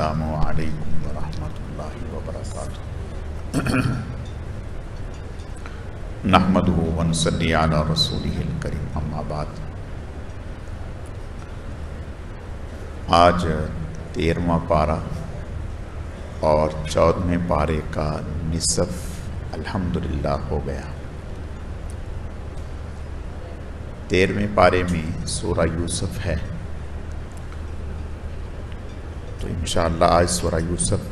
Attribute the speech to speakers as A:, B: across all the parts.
A: السلام علیکم ورحمۃ اللہ وبرکاتہ۔ نحمدہ ونصلی علی رسولہ الکریم، اما بعد۔ آج 13واں پارہ اور 14ویں پارے کا نصف الحمدللہ ہو گیا۔ 13ویں پارے میں سورہ یوسف ہے، تو انشاءاللہ آج سورہ یوسف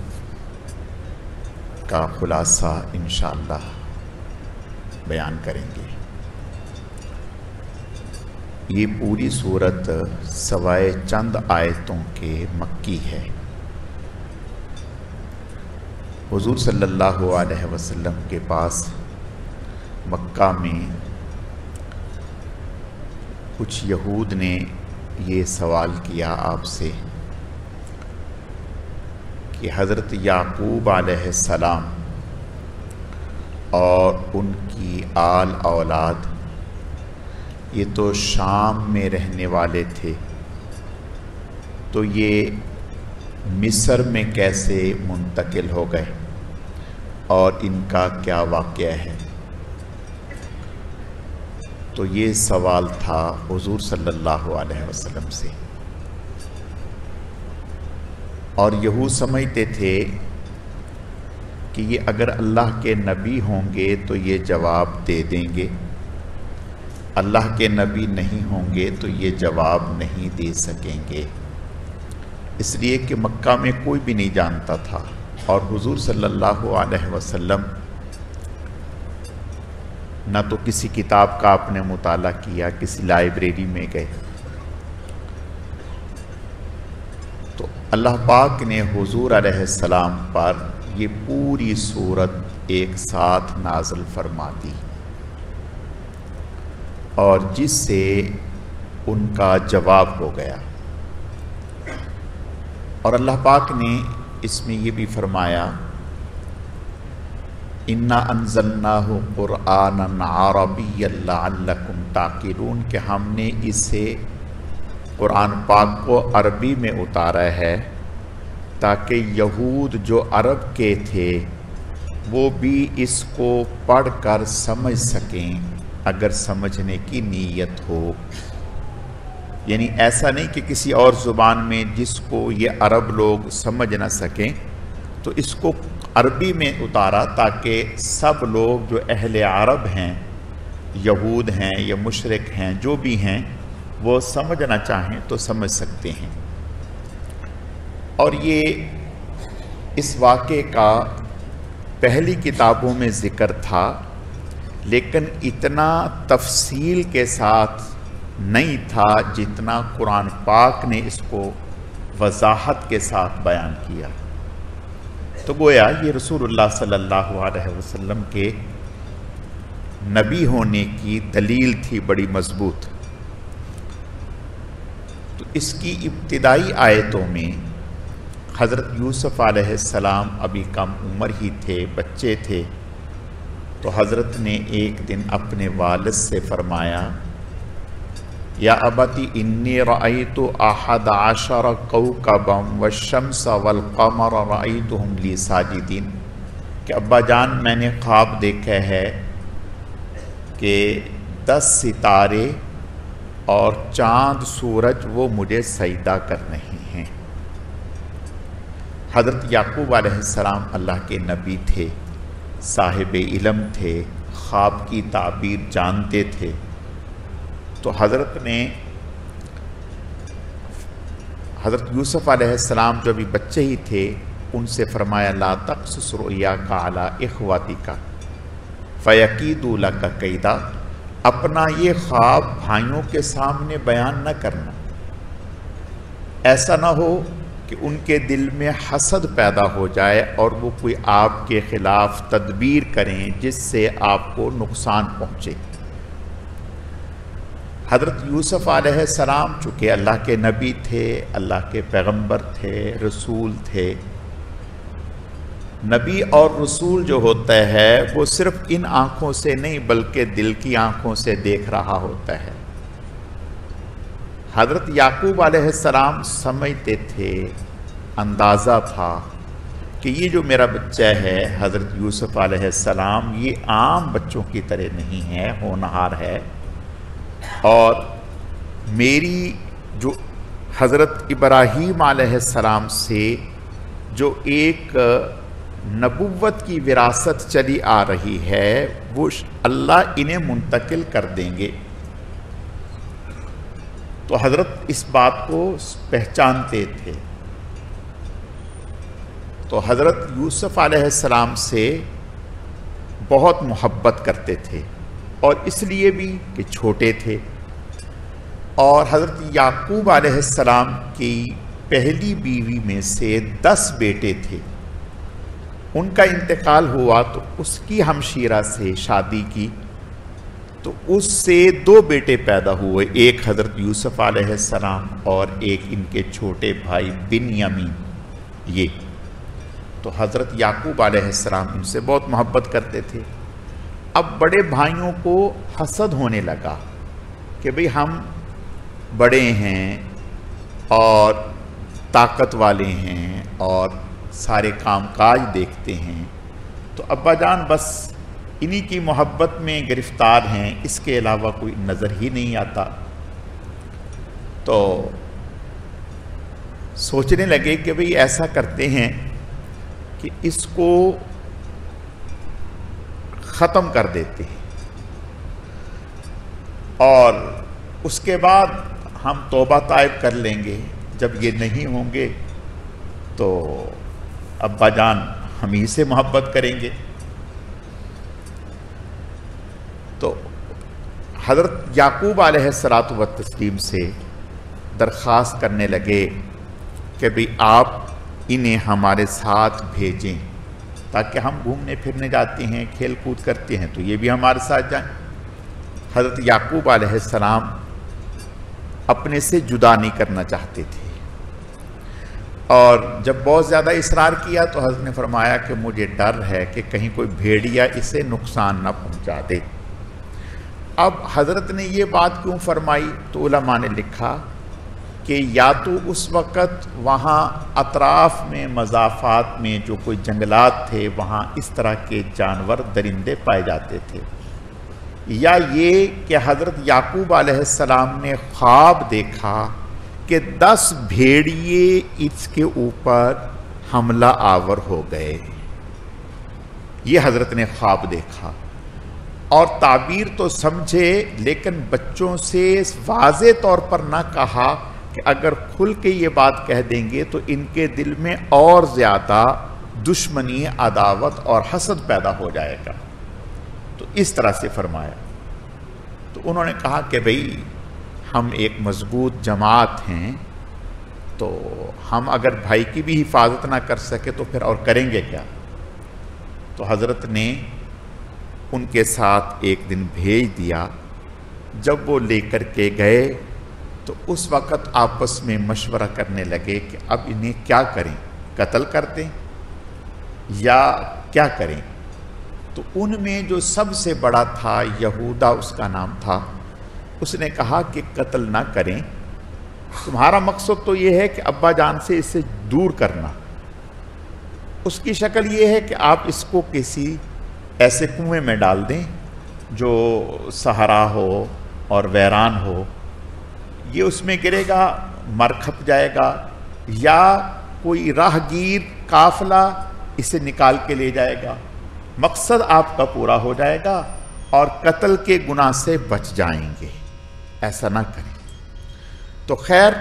A: کا خلاصہ انشاءاللہ بیان کریں گے۔ یہ پوری سورت سوائے چند آیتوں کے مکی ہے۔ حضور صلی اللہ علیہ وسلم کے پاس مکہ میں کچھ یہود نے یہ سوال کیا آپ سے کہ حضرت یعقوب علیہ السلام اور ان کی آل اولاد یہ تو شام میں رہنے والے تھے، تو یہ مصر میں کیسے منتقل ہو گئے اور ان کا کیا واقعہ ہے؟ تو یہ سوال تھا حضور صلی اللہ علیہ وسلم سے، اور یہود سمجھتے تھے کہ یہ اگر اللہ کے نبی ہوں گے تو یہ جواب دے دیں گے، اللہ کے نبی نہیں ہوں گے تو یہ جواب نہیں دے سکیں گے، اس لیے کہ مکہ میں کوئی بھی نہیں جانتا تھا، اور حضور صلی اللہ علیہ وسلم نہ تو کسی کتاب کا آپ نے مطالعہ کیا، کسی لائبریری میں گئے۔ تو اللہ پاک نے حضور علیہ السلام پر یہ پوری سورت ایک ساتھ نازل فرما دی، اور جس سے ان کا جواب ہو گیا۔ اور اللہ پاک نے اس میں یہ بھی فرمایا، اِنَّا أَنزَلْنَاهُ قُرْآنًا عَرَبِيًّا لَعَلَّكُمْ تَعْقِلُونَ کہ ہم نے اسے قرآن پاک کو عربی میں اتارا ہے تاکہ یہود جو عرب کے تھے وہ بھی اس کو پڑھ کر سمجھ سکیں اگر سمجھنے کی نیت ہو۔ یعنی ایسا نہیں کہ کسی اور زبان میں جس کو یہ عرب لوگ سمجھ نہ سکیں، تو اس کو عربی میں اتارا تاکہ سب لوگ جو اہل عرب ہیں، یہود ہیں یا مشرک ہیں، جو بھی ہیں، وہ سمجھنا چاہیں تو سمجھ سکتے ہیں۔ اور یہ اس واقعے کا پہلی کتابوں میں ذکر تھا، لیکن اتنا تفصیل کے ساتھ نہیں تھا جتنا قرآن پاک نے اس کو وضاحت کے ساتھ بیان کیا۔ تو گویا یہ رسول اللہ صلی اللہ علیہ وسلم کے نبی ہونے کی دلیل تھی بڑی مضبوط۔ تو اس کی ابتدائی آیتوں میں حضرت یوسف علیہ السلام ابھی کم عمر ہی تھے، بچے تھے، تو حضرت نے ایک دن اپنے والد سے فرمایا، یا ابتی انی رأیت احد عشر کوکبا والشمس والقمر رأیتہم لی ساجدین کہ ابا جان میں نے خواب دیکھا ہے کہ 10 ستارے اور چاند سورج وہ مجھے سجدہ کر رہے ہیں۔ حضرت یعقوب علیہ السلام اللہ کے نبی تھے، صاحب علم تھے، خواب کی تعبیر جانتے تھے، تو حضرت یوسف علیہ السلام جو بھی بچے ہی تھے ان سے فرمایا، لا تقصص رؤیاک علی اخواتک فیکیدوا لک کیدا، اپنا یہ خواب بھائیوں کے سامنے بیان نہ کرنا، ایسا نہ ہو کہ ان کے دل میں حسد پیدا ہو جائے اور وہ کوئی آپ کے خلاف تدبیر کریں جس سے آپ کو نقصان پہنچے۔ حضرت یوسف علیہ السلام چونکہ اللہ کے نبی تھے، اللہ کے پیغمبر تھے، رسول تھے۔ نبی اور رسول جو ہوتا ہے وہ صرف ان آنکھوں سے نہیں بلکہ دل کی آنکھوں سے دیکھ رہا ہوتا ہے۔ حضرت یعقوب علیہ السلام سمجھتے تھے اندازہ تھا کہ یہ جو میرا بچہ ہے حضرت یوسف علیہ السلام یہ عام بچوں کی طرح نہیں ہے، ہونہار ہے، اور میری جو حضرت ابراہیم علیہ السلام سے جو ایک نبوت کی وراثت چلی آ رہی ہے وہ اللہ انہیں منتقل کر دیں گے۔ تو حضرت اس بات کو پہچانتے تھے، تو حضرت یوسف علیہ السلام سے بہت محبت کرتے تھے، اور اس لیے بھی کہ چھوٹے تھے، اور حضرت یعقوب علیہ السلام کی پہلی بیوی میں سے 10 بیٹے تھے، ان کا انتقال ہوا تو اس کی ہمشیرہ سے شادی کی، تو اس سے 2 بیٹے پیدا ہوئے، ایک حضرت یوسف علیہ السلام اور ایک ان کے چھوٹے بھائی بنیامین۔ یہ تو حضرت یعقوب علیہ السلام ان سے بہت محبت کرتے تھے۔ اب بڑے بھائیوں کو حسد ہونے لگا کہ بھئی ہم بڑے ہیں اور طاقت والے ہیں اور سارے کام کاج دیکھتے ہیں، تو ابا جان بس انہی کی محبت میں گرفتار ہیں، اس کے علاوہ کوئی نظر ہی نہیں آتا۔ تو سوچنے لگے کہ بھئی ایسا کرتے ہیں کہ اس کو ختم کر دیتے ہیں، اور اس کے بعد ہم توبہ طائب کر لیں گے، جب یہ نہیں ہوں گے تو ابا جان ہم ہی سے محبت کریں گے۔ تو حضرت یعقوب علیہ السلام سے درخواست کرنے لگے کہ بھئی آپ انہیں ہمارے ساتھ بھیجیں تاکہ ہم گھومنے پھرنے جاتے ہیں، کھیل کود کرتے ہیں تو یہ بھی ہمارے ساتھ جائیں۔ حضرت یعقوب علیہ السلام اپنے سے جدا نہیں کرنا چاہتے تھے، اور جب بہت زیادہ اصرار کیا تو حضرت نے فرمایا کہ مجھے ڈر ہے کہ کہیں کوئی بھیڑیا اسے نقصان نہ پہنچا دے۔ اب حضرت نے یہ بات کیوں فرمائی؟ تو علماء نے لکھا کہ یا تو اس وقت وہاں اطراف میں مضافات میں جو کوئی جنگلات تھے وہاں اس طرح کے جانور درندے پائے جاتے تھے، یا یہ کہ حضرت یعقوب علیہ السلام نے خواب دیکھا کہ 10 بھیڑیے اس کے اوپر حملہ آور ہو گئے، یہ حضرت نے خواب دیکھا، اور تعبیر تو سمجھے لیکن بچوں سے واضح طور پر نہ کہا کہ اگر کھل کے یہ بات کہہ دیں گے تو ان کے دل میں اور زیادہ دشمنی، عداوت اور حسد پیدا ہو جائے گا، تو اس طرح سے فرمایا۔ تو انہوں نے کہا کہ بھئی ہم ایک مضبوط جماعت ہیں، تو ہم اگر بھائی کی بھی حفاظت نہ کر سکے تو پھر اور کریں گے کیا؟ تو حضرت نے ان کے ساتھ ایک دن بھیج دیا۔ جب وہ لے کر کے گئے تو اس وقت آپس میں مشورہ کرنے لگے کہ اب انہیں کیا کریں، قتل کر دیں یا کیا کریں؟ تو ان میں جو سب سے بڑا تھا، یہودا اس کا نام تھا، اس نے کہا کہ قتل نہ کریں، تمہارا مقصد تو یہ ہے کہ ابا جان سے اسے دور کرنا، اس کی شکل یہ ہے کہ آپ اس کو کسی ایسے کنویں میں ڈال دیں جو صحرا ہو اور ویران ہو، یہ اس میں گرے گا، مر کھپ جائے گا، یا کوئی راہ گیر قافلہ اسے نکال کے لے جائے گا، مقصد آپ کا پورا ہو جائے گا اور قتل کے گناہ سے بچ جائیں گے، ایسا نہ کریں۔ تو خیر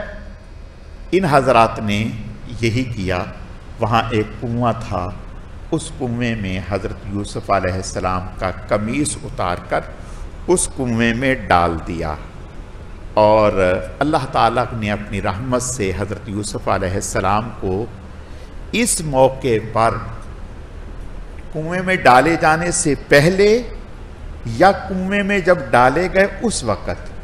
A: ان حضرات نے یہی کیا۔ وہاں ایک کنواں تھا، اس کنویں میں حضرت یوسف علیہ السلام کا قمیص اتار کر اس کنویں میں ڈال دیا، اور اللہ تعالیٰ نے اپنی رحمت سے حضرت یوسف علیہ السلام کو اس موقع پر کنویں میں ڈالے جانے سے پہلے یا کنویں میں جب ڈالے گئے اس وقت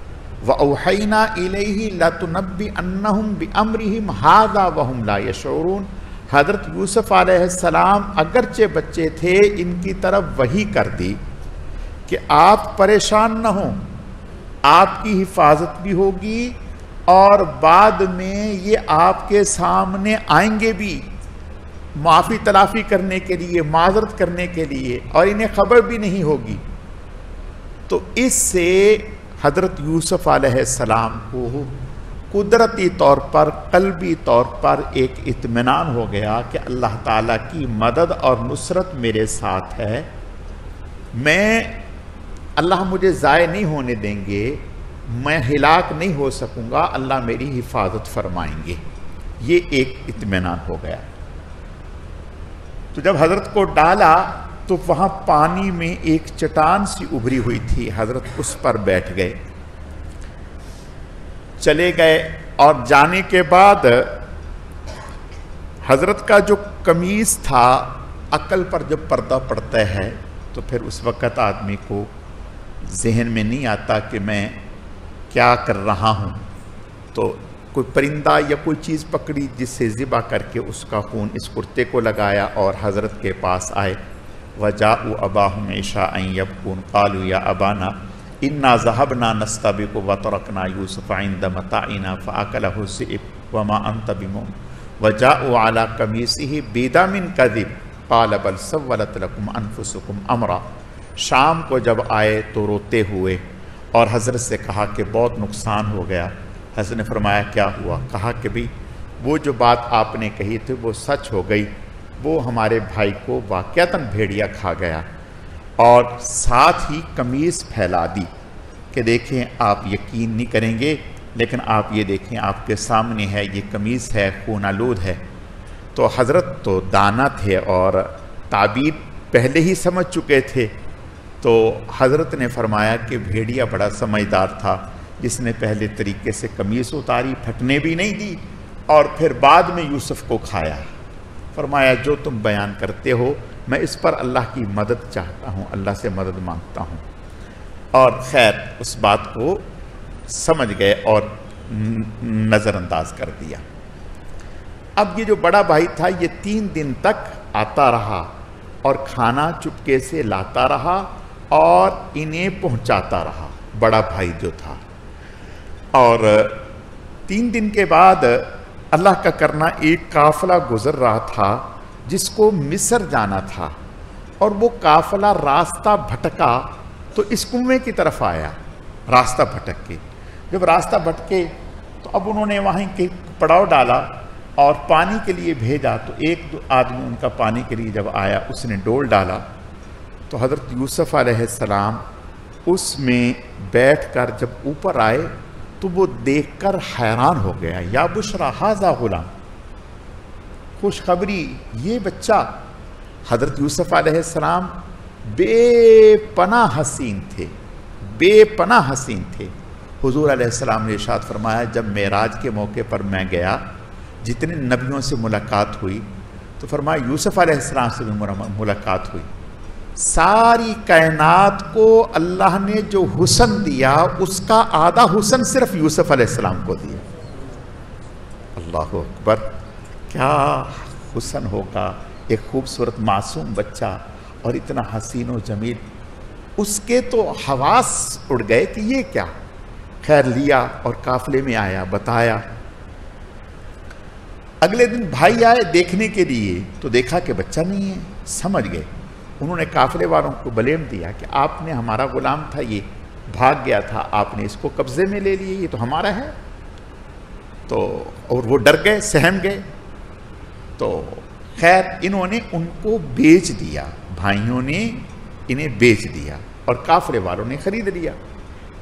A: وَأَوْحَيْنَا إِلَيْهِ لَتُنَبِّئَنَّهُمْ بِأَمْرِهِمْ هَذَا وَهُمْ لَا يَشْعُرُونَ۔ حضرت یوسف علیہ السلام اگرچہ بچے تھے، ان کی طرف وحی کر دی کہ آپ پریشان نہ ہوں، آپ کی حفاظت بھی ہوگی اور بعد میں یہ آپ کے سامنے آئیں گے بھی معافی تلافی کرنے کے لیے، معذرت کرنے کے لیے، اور انہیں خبر بھی نہیں ہوگی۔ تو اس سے حضرت یوسف علیہ السلام کو قدرتی طور پر، قلبی طور پر ایک اطمینان ہو گیا کہ اللہ تعالیٰ کی مدد اور نصرت میرے ساتھ ہے، اللہ مجھے ضائع نہیں ہونے دیں گے، میں ہلاک نہیں ہو سکوں گا، اللہ میری حفاظت فرمائیں گے۔ یہ ایک اطمینان ہو گیا۔ تو جب حضرت کو ڈالا تو وہاں پانی میں ایک چٹان سی ابھری ہوئی تھی، حضرت اس پر بیٹھ گئے، چلے گئے، اور جانے کے بعد حضرت کا جو قمیص تھا، عقل پر جب پردہ پڑتا ہے تو پھر اس وقت آدمی کو ذہن میں نہیں آتا کہ میں کیا کر رہا ہوں، تو کوئی پرندہ یا کوئی چیز پکڑی جس سے ذبح کر کے اس کا خون اس کرتے کو لگایا اور حضرت کے پاس آئے۔ وَجَاءُوا أَبَاهُمْ عِشَاءً يَبْكُونَ قَالُوا يَا أَبَانَا إِنَّا ذَهَبْنَا نَسْتَبِقُ وَتَرَكْنَا يُوسُفَ عِندَ مَتَاعِنَا فَأَكَلَهُ الذِّئْبُ وَمَا أَنْتَ بِمُؤْمِنٍ وَجَاءُوا عَلَى قَمِيصِهِ بِدَمٍ كَذِبٍ قَالَ بَلْ سَوَّلَتْ لَكُمْ أَنفُسُكُمْ أَمْرًا۔ شام کو جب آئے تو روتے ہوئے اور حضرت سے کہا کہ بہت نقصان ہو گیا۔ حضرت نے فرمایا کیا ہوا؟ کہا کہ بھی وہ جو بات آپ نے کہی تھی وہ سچ ہو گئی، وہ ہمارے بھائی کو واقعتاً بھیڑیا کھا گیا، اور ساتھ ہی قمیص پھیلا دی کہ دیکھیں آپ یقین نہیں کریں گے، لیکن آپ یہ دیکھیں آپ کے سامنے ہے، یہ قمیص ہے، خون آلود ہے۔ تو حضرت تو دانا تھے اور تعبیر پہلے ہی سمجھ چکے تھے، تو حضرت نے فرمایا کہ بھیڑیا بڑا سمجھدار تھا، جس نے پہلے طریقے سے قمیص اتاری، پھٹنے بھی نہیں دی، اور پھر بعد میں یوسف کو کھایا۔ فرمایا جو تم بیان کرتے ہو میں اس پر اللہ کی مدد چاہتا ہوں، اللہ سے مدد مانگتا ہوں۔ اور خیر اس بات کو سمجھ گئے اور نظر انداز کر دیا۔ اب یہ جو بڑا بھائی تھا یہ 3 دن تک آتا رہا اور کھانا چپکے سے لاتا رہا اور انہیں پہنچاتا رہا، بڑا بھائی جو تھا۔ اور 3 دن کے بعد اللہ کا کرنا ایک قافلہ گزر رہا تھا جس کو مصر جانا تھا، اور وہ قافلہ راستہ بھٹکا تو اس کنویں کی طرف آیا، راستہ بھٹک کے۔ جب راستہ بھٹکے تو اب انہوں نے وہیں کے پڑاؤ ڈالا اور پانی کے لیے بھیجا، تو ایک آدمی ان کا پانی کے لیے جب آیا اس نے ڈول ڈالا، تو حضرت یوسف علیہ السلام اس میں بیٹھ کر جب اوپر آئے تو وہ دیکھ کر حیران ہو گیا۔ یا بشرا ھذا غلام، خوشخبری یہ بچہ۔ حضرت یوسف علیہ السلام بے پناہ حسین تھے، بے پناہ حسین تھے۔ حضور علیہ السلام نے ارشاد فرمایا جب معراج کے موقع پر میں گیا، جتنے نبیوں سے ملاقات ہوئی، تو فرمایا یوسف علیہ السلام سے بھی ملاقات ہوئی۔ ساری کائنات کو اللہ نے جو حسن دیا اس کا آدھا حسن صرف یوسف علیہ السلام کو دیا۔ اللہ اکبر، کیا حسن ہوگا، ایک خوبصورت معصوم بچہ اور اتنا حسین و جمیل۔ اس کے تو حواس اڑ گئے کہ یہ کیا۔ خیر لیا اور قافلے میں آیا، بتایا۔ اگلے دن بھائی آئے دیکھنے کے لیے تو دیکھا کہ بچہ نہیں ہے، سمجھ گئے۔ انہوں نے قافلے والوں کو بلیم دیا کہ آپ نے ہمارا غلام تھا، یہ بھاگ گیا تھا، آپ نے اس کو قبضے میں لے لیے، یہ تو ہمارا ہے۔ تو اور وہ ڈر گئے، سہم گئے۔ تو خیر انہوں نے ان کو بیچ دیا، بھائیوں نے انہیں بیچ دیا اور قافلے والوں نے خرید لیا۔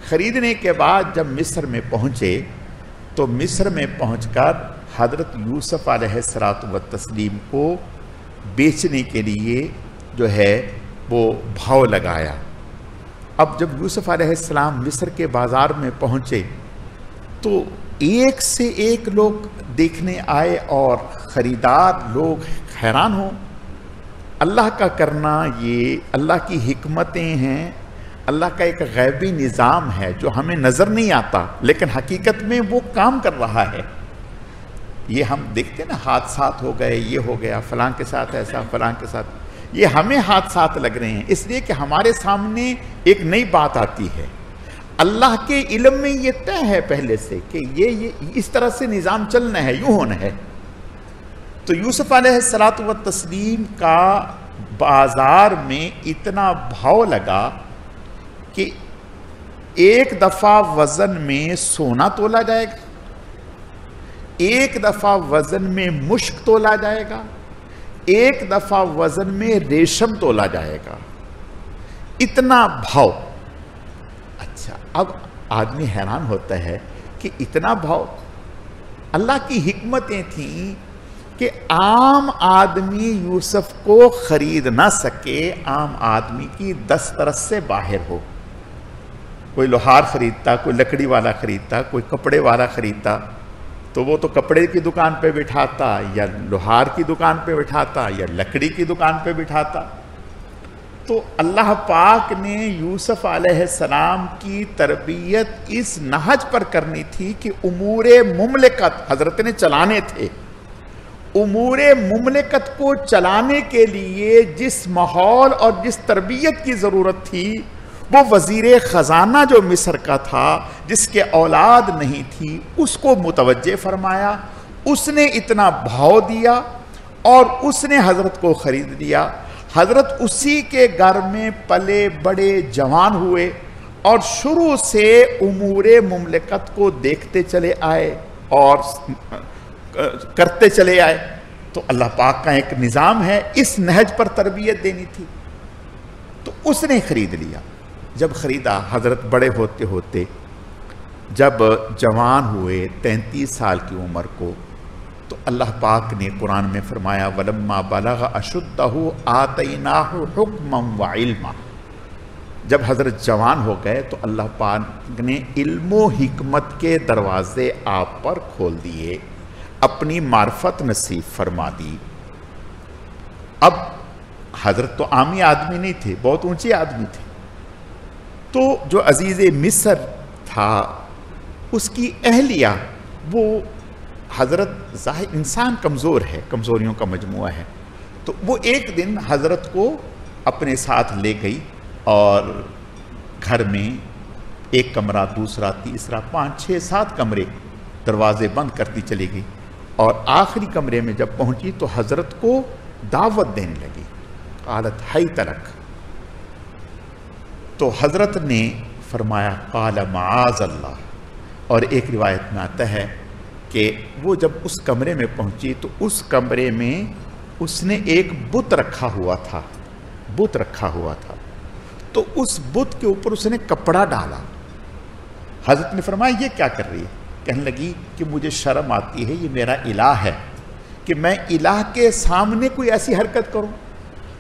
A: خریدنے کے بعد جب مصر میں پہنچے تو مصر میں پہنچ کر حضرت یوسف علیہ السلام کو بیچنے کے لیے جو ہے وہ بھاؤ لگایا۔ اب جب یوسف علیہ السلام مصر کے بازار میں پہنچے تو ایک سے ایک لوگ دیکھنے آئے اور خریدار لوگ حیران ہوں۔ اللہ کا کرنا یہ اللہ کی حکمتیں ہیں، اللہ کا ایک غیبی نظام ہے جو ہمیں نظر نہیں آتا لیکن حقیقت میں وہ کام کر رہا ہے۔ یہ ہم دیکھتے نا حادثات ہو گئے، یہ ہو گیا، فلاں کے ساتھ ایسا، فلاں کے ساتھ، یہ ہمیں حادثات لگ رہے ہیں اس لیے کہ ہمارے سامنے ایک نئی بات آتی ہے۔ اللہ کے علم میں یہ طے ہے پہلے سے کہ یہ اس طرح سے نظام چلنا ہے، یوں ہونا ہے۔ تو یوسف علیہ الصلوۃ والتسلیم کا بازار میں اتنا بھاؤ لگا کہ ایک دفعہ وزن میں سونا تولا جائے گا، ایک دفعہ وزن میں مشک تولا جائے گا، ایک دفعہ وزن میں ریشم تولا جائے گا، اتنا بھاؤ۔ اچھا، اب آدمی حیران ہوتا ہے کہ اتنا بھاؤ، اللہ کی حکمتیں تھیں کہ عام آدمی یوسف کو خرید نہ سکے، عام آدمی کی دسترس سے باہر ہو۔ کوئی لوہار خریدتا، کوئی لکڑی والا خریدتا، کوئی کپڑے والا خریدتا، تو وہ تو کپڑے کی دکان پہ بٹھاتا، یا لوہار کی دکان پہ بٹھاتا، یا لکڑی کی دکان پہ بٹھاتا۔ تو اللہ پاک نے یوسف علیہ السلام کی تربیت اس نہج پر کرنی تھی کہ امور مملکت حضرت نے چلانے تھے۔ امور مملکت کو چلانے کے لیے جس ماحول اور جس تربیت کی ضرورت تھی، وہ وزیر خزانہ جو مصر کا تھا، جس کے اولاد نہیں تھی، اس کو متوجہ فرمایا، اس نے اتنا بھاؤ دیا اور اس نے حضرت کو خرید لیا۔ حضرت اسی کے گھر میں پلے بڑے جوان ہوئے اور شروع سے امور مملکت کو دیکھتے چلے آئے اور کرتے چلے آئے۔ تو اللہ پاک کا ایک نظام ہے، اس نہج پر تربیت دینی تھی۔ تو اس نے خرید لیا۔ جب خریدا، حضرت بڑے ہوتے ہوتے جب جوان ہوئے 33 سال کی عمر کو، تو اللہ پاک نے قرآن میں فرمایا وَلَمَّا بَلَغَ أَشُدَّهُ آتَيْنَاهُ حُكْمًا وَعِلْمًا۔ جب حضرت جوان ہو گئے تو اللہ پاک نے علم و حکمت کے دروازے آپ پر کھول دیے، اپنی معرفت نصیب فرما دی۔ اب حضرت تو عامی آدمی نہیں تھے، بہت اونچے آدمی تھے۔ تو جو عزیز مصر تھا، اس کی اہلیہ، وہ حضرت ظاہر انسان کمزور ہے، کمزوریوں کا مجموعہ ہے، تو وہ ایک دن حضرت کو اپنے ساتھ لے گئی اور گھر میں ایک کمرہ، دوسرا، تیسرا، 5 6 7 کمرے دروازے بند کرتی چلی گئی، اور آخری کمرے میں جب پہنچی تو حضرت کو دعوت دینے لگی، قالت حیت لک۔ تو حضرت نے فرمایا قال معاذ اللہ۔ اور ایک روایت میں آتا ہے کہ وہ جب اس کمرے میں پہنچی تو اس کمرے میں اس نے ایک بت رکھا ہوا تھا، بت رکھا ہوا تھا، تو اس بت کے اوپر اس نے کپڑا ڈالا۔ حضرت نے فرمایا یہ کیا کر رہی ہے؟ کہنے لگی کہ مجھے شرم آتی ہے، یہ میرا الہ ہے، کہ میں الہ کے سامنے کوئی ایسی حرکت کروں۔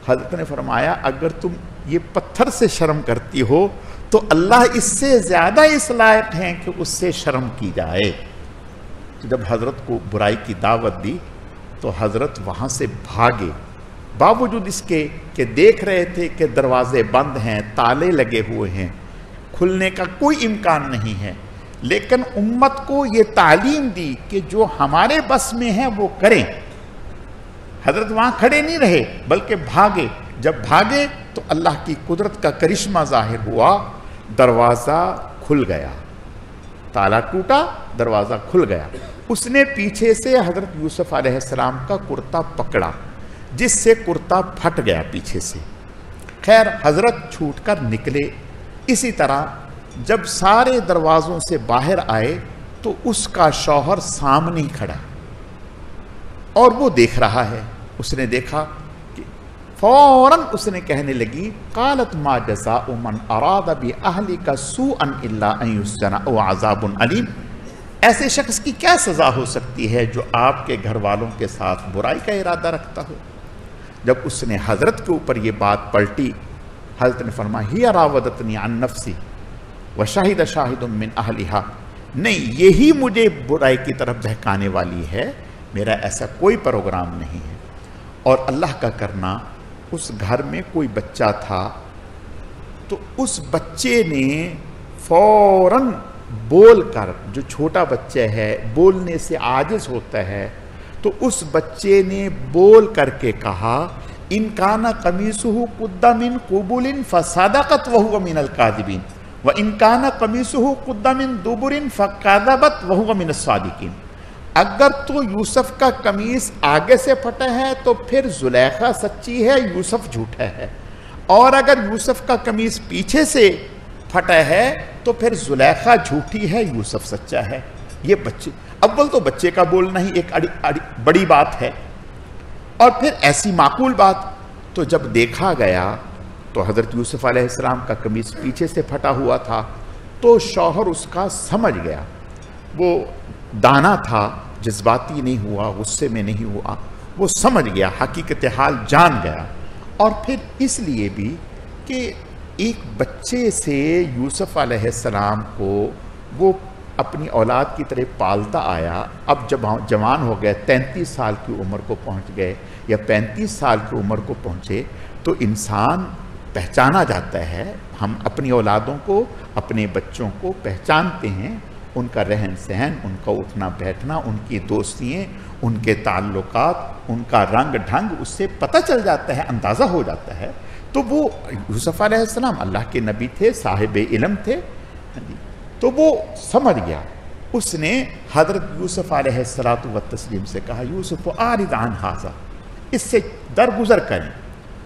A: حضرت نے فرمایا اگر تم یہ پتھر سے شرم کرتی ہو تو اللہ اس سے زیادہ اس لائق ہیں کہ اس سے شرم کی جائے۔ تو جب حضرت کو برائی کی دعوت دی تو حضرت وہاں سے بھاگے، باوجود اس کے کہ دیکھ رہے تھے کہ دروازے بند ہیں، تالے لگے ہوئے ہیں، کھلنے کا کوئی امکان نہیں ہے، لیکن امت کو یہ تعلیم دی کہ جو ہمارے بس میں ہے وہ کریں۔ حضرت وہاں کھڑے نہیں رہے بلکہ بھاگے۔ جب بھاگے تو اللہ کی قدرت کا کرشمہ ظاہر ہوا، دروازہ کھل گیا، تالا ٹوٹا، دروازہ کھل گیا۔ اس نے پیچھے سے حضرت یوسف علیہ السلام کا کرتا پکڑا، جس سے کرتا پھٹ گیا پیچھے سے۔ خیر حضرت چھوٹ کر نکلے۔ اسی طرح جب سارے دروازوں سے باہر آئے تو اس کا شوہر سامنے کھڑا اور وہ دیکھ رہا ہے۔ اس نے دیکھا کہ فوراً اس نے کہنے لگی قالت ما جزاء من اراد باہلک سوءا الا ان یسجن او عذاب علیم۔ ایسے شخص کی کیا سزا ہو سکتی ہے جو آپ کے گھر والوں کے ساتھ برائی کا ارادہ رکھتا ہو؟ جب اس نے حضرت کے اوپر یہ بات پلٹی، حضرت نے فرمایا ہی راودتنی عن نفسی وشہد شاہد من اہلہا، نہیں یہی مجھے برائی کی طرف بہکانے والی ہے، میرا ایسا کوئی پروگرام نہیں ہے۔ اور اللہ کا کرنا، اس گھر میں کوئی بچہ تھا تو اس بچے نے فوراً بول کر، جو چھوٹا بچہ ہے بولنے سے عاجز ہوتا ہے، تو اس بچے نے بول کر کے کہا ان کان قمیصہ قد من قبل فصدقت وہو من الکاذبین۔ وَإِن كَانَ قَمِيصُهُ قُدَّ مِن دُبُرٍ فَكَذَبَتْ وَهُوَ مِنَ الصَّادِقِينَ، اگر تو یوسف کا قمیص آگے سے پھٹا ہے تو پھر زلیخا سچی ہے، یوسف جھوٹا ہے، اور اگر یوسف کا قمیص پیچھے سے پھٹا ہے تو پھر زلیخا جھوٹی ہے، یوسف سچا ہے۔ یہ بچے، اول تو بچے کا بولنا ہی ایک بڑی بات ہے، اور پھر ایسی معقول بات۔ تو جب دیکھا گیا تو حضرت یوسف علیہ السلام کا قمیص پیچھے سے پھٹا ہوا تھا، تو شوہر اس کا سمجھ گیا، وہ دانا تھا، جذباتی نہیں ہوا، غصے میں نہیں ہوا، وہ سمجھ گیا، حقیقت حال جان گیا۔ اور پھر اس لیے بھی کہ ایک بچے سے یوسف علیہ السلام کو وہ اپنی اولاد کی طرح پالتا آیا، اب جب جوان ہو گئے، 33 سال کی عمر کو پہنچ گئے یا 35 سال کی عمر کو پہنچے، تو انسان پہچانا جاتا ہے۔ ہم اپنی اولادوں کو، اپنے بچوں کو پہچانتے ہیں، ان کا رہن سہن، ان کا اٹھنا بیٹھنا، ان کی دوستیاں، ان کے تعلقات، ان کا رنگ ڈھنگ، اس سے پتہ چل جاتا ہے، اندازہ ہو جاتا ہے۔ تو وہ یوسف علیہ السلام اللہ کے نبی تھے، صاحب علم تھے، تو وہ سمجھ گیا۔ اس نے حضرت یوسف علیہ السلام سے کہا، یوسف اعرض عن ھذا، اس سے درگزر کریں،